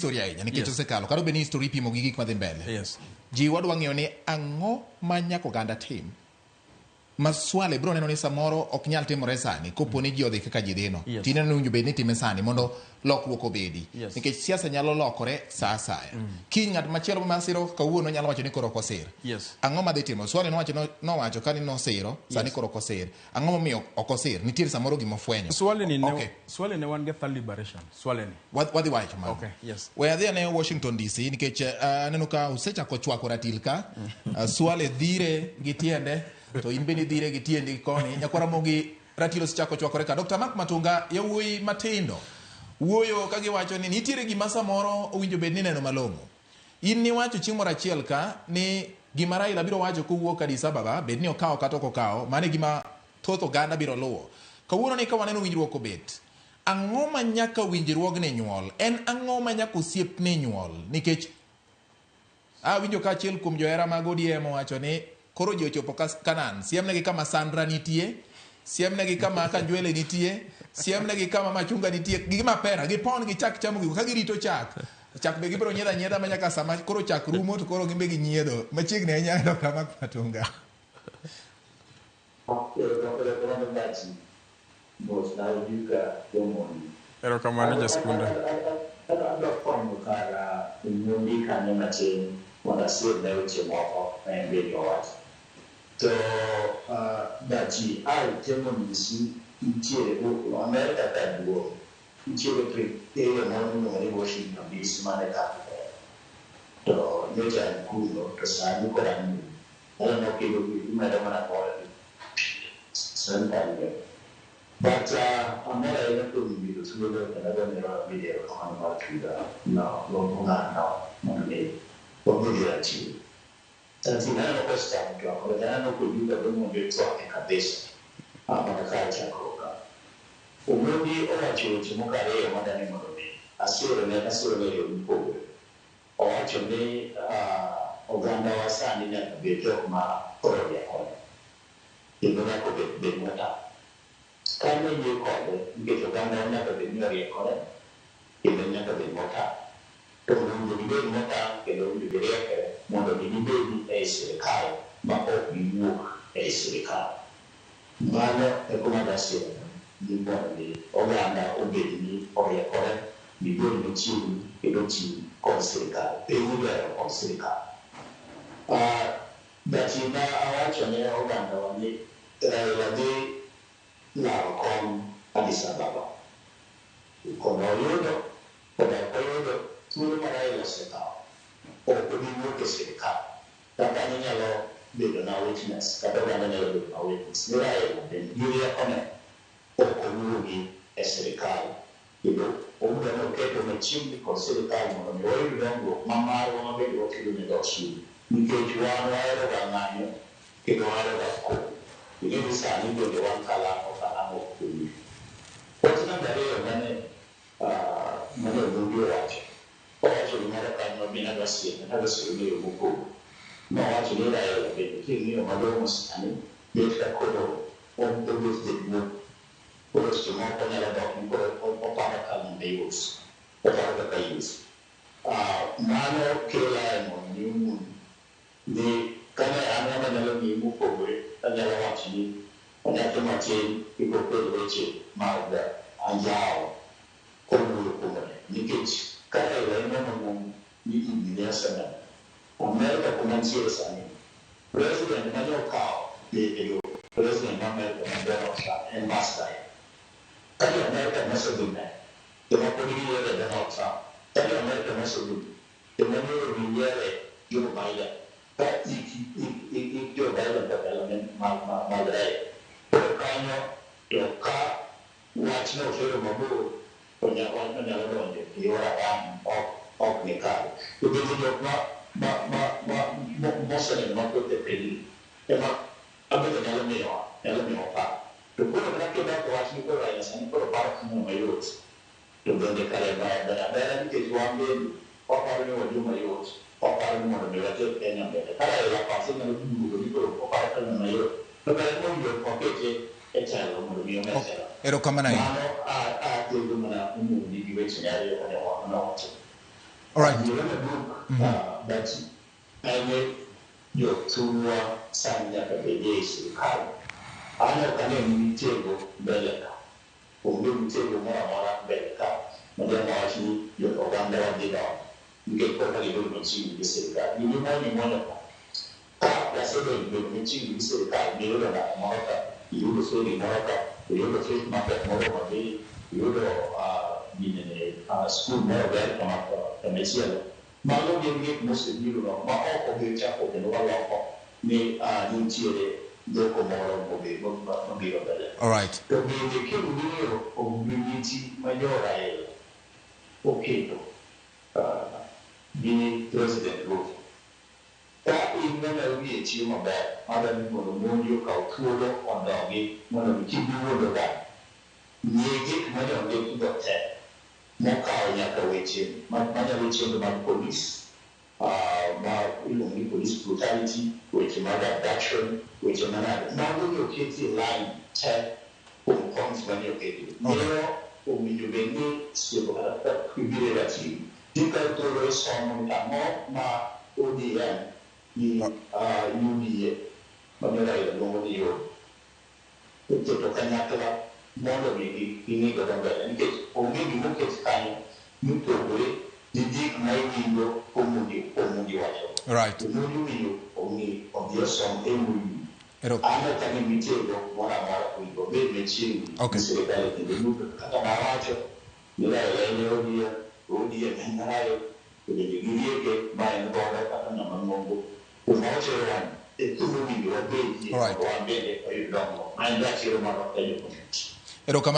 storia ahinya nikech osekalo kata obed ni story ipimo gi gik madhi mbele. Ji wadwa ng'eyo ni ang'o ma nyaka oganda tim ma Swale biro neno ni samoro ok nyal timore sani kopo ni ji odhi kaka ji dhino. Tineno ni winjo bed ni time sani mondo lokruok obedi. Nikech siasa nyalo lokore sa asaya. Kiny ng'at machielo masiro kawuono nyalo wacho ni koro ok osir. Ang'o madhi timo? Swale nowacho ka ni nosiro sani koro ok osir. Ang'o momiyo ok osir? Nitiere samoro gima ofwenyo. Swale ne wan get liberation. Swale ni. Wadhi wacho mano. We adhi ne Washington DC nikech aneno ka osechako chwako ratil ka. Swale dhire gi tiende to in bende dhire gi tiendi koni nyakwara mogi ratilo osechako chwakore ka. Dr. Mark Matunga yawuoyi matindo wuoyo ka giwacho ni nitiere gima samoro owinjo bed ni neno malong'o. In niwacho chieng' moro achiel ka ni gima Raila biro wacho kowuok Addis Ababa bed ni okawo kata ok okawo, mano gima thoth oganda biro luwo. Kawuono ni ka waneno winjruok obet, ang'o ma nyaka winjruogni nyuol? En ang'o ma nyaka osiepni nyuol? Nikech winjo ka achiel kuom johera mag ODM wacho ni koro ji ochopo Kanan, siemnegi kama Sandra nitie, siemnegi kama Kanjwele nitie, siemnegi kama Machunga nitie, gi mapera, gi pon gi chak chamo gigo, ka girito chak. Chak be gibiro nyiedha nyiedha ma nyaka sama koro chak rumo to koro gimbe gi nyiedho. Machiegni ahinya Dr. Mark Matunga. Erokamano jaskunda. So, daci al temo misi intiere o America per due intiere per non Washington DC ma ne capita to io già in culo to sai ancora non che io mi ero una cosa sentire but America to mi lo solo che la donna video con una partita no non è come dire Tanzania questa gioco, vedranno quelli che abbiamo detto anche cabeza a Manacalcia Coca. Ubundi owacho chimukare madani moroni asiro ne un po'. Owacho ni oganda wasani ne beto ma oroya kone. Ibuna ko be mata. Kane ye kode, ngeto oganda ne ko be nyori kone. Ibuna ko be mata. Mondo liberi mota che lo liberi mondo liberi essere caro ma o vivo essere caro mano è come da sera di buoni oganda obedi o ricorre di buoni cibi e non ci conserva e libero conserva da Cina awacho ne oganda wani la de la con Addis Ababa con Oyodo Solo para ellos se acaba. O pudimos que se acaba. Tata niña lo de una witness. Tata niña lo de una witness. Mira él, diría con él. O como se acaba. Y lo, un gran que me chimbi con se acaba. No me voy viendo. Mamá no me veo que me da su. Ni que yo no era ganando. Que no era da co. Y yo me salí de un calamo o comigo. Pues no me veo, no me veo Oggi non era tanto bene da sé, non era solo io un po'. Ma oggi non era bene, che io ma devo stare, io sta quello un po' di tempo. Quello che non può nella dopo, o para calmo dei us. O para da paese. Mano che la non di come hanno nella mia un po' nella oggi, non è che macchina che quello che ma da andiamo come Nikic kaya yung nila sana. Amerika kumansiya sa amin. President Manuel Cao, President Amerika Donald Trump, and Mastay. Kaya Amerika nasa doon na. Yung mga pagigilya na Donald Trump. Kaya Amerika nasa doon. Yung mga nangyayari, yung Biden. Kaya yung Biden pa talagang mag-ray. Pero kanya, yung ka, watch na siya yung mabuo. Penyakuan penyakuan di orang of nikah. Itu juga bosan waktu terpilih. Emang apa yang dalam ni apa? Tu pun nak kita buat ni pun raya sana pun para semua mayut. Tu pun dekat ada ni kejuan dia. Apa ni wajib mayut. Apa ni mana dia tu penyam dia. Kalau ia pasti nak dulu ni pun para semua mayut. Tapi pun dia pakai je. Erokamano. All right. You want to look that any your two sign that the days you have. I know can you table Beleka, or you table Mara Beleka, Madame Martin, your Oganda did not. You get probably good machine, you say that. You know, only one of them. That's a very good machine, you say that, you know, that Morocco, you will say in Morocco, you will say market Morocco, you will in a school more well from a Messiah. Malo get most of you know, my all of the chapel and one of me in Chile, the Comoro will be better. All right. The king will of unity major okay, the president rule. That is never be a team of that, other than the moon you call Tudo on the one of the keep you with that. Negate money on the doctor. Moka Yakaway, my police, my police brutality, which mother abduction, which another. Now, when you get the line, check who comes when you get it. Nero, whom you may need, civil, credibility. Different to raise on ma ODM, UBA, Manila, Lomodio, the Tokanyakala. More maybe we need to and get or maybe look at kind you to way the dig my window Omudi Right. The movie only of your song I'm not telling me table one hour we go maybe change the movie Katamacho, you know, Odia and I the get by the border Katanamongo, who much around the two movie you are baby or one baby or you don't know. And that's your mother.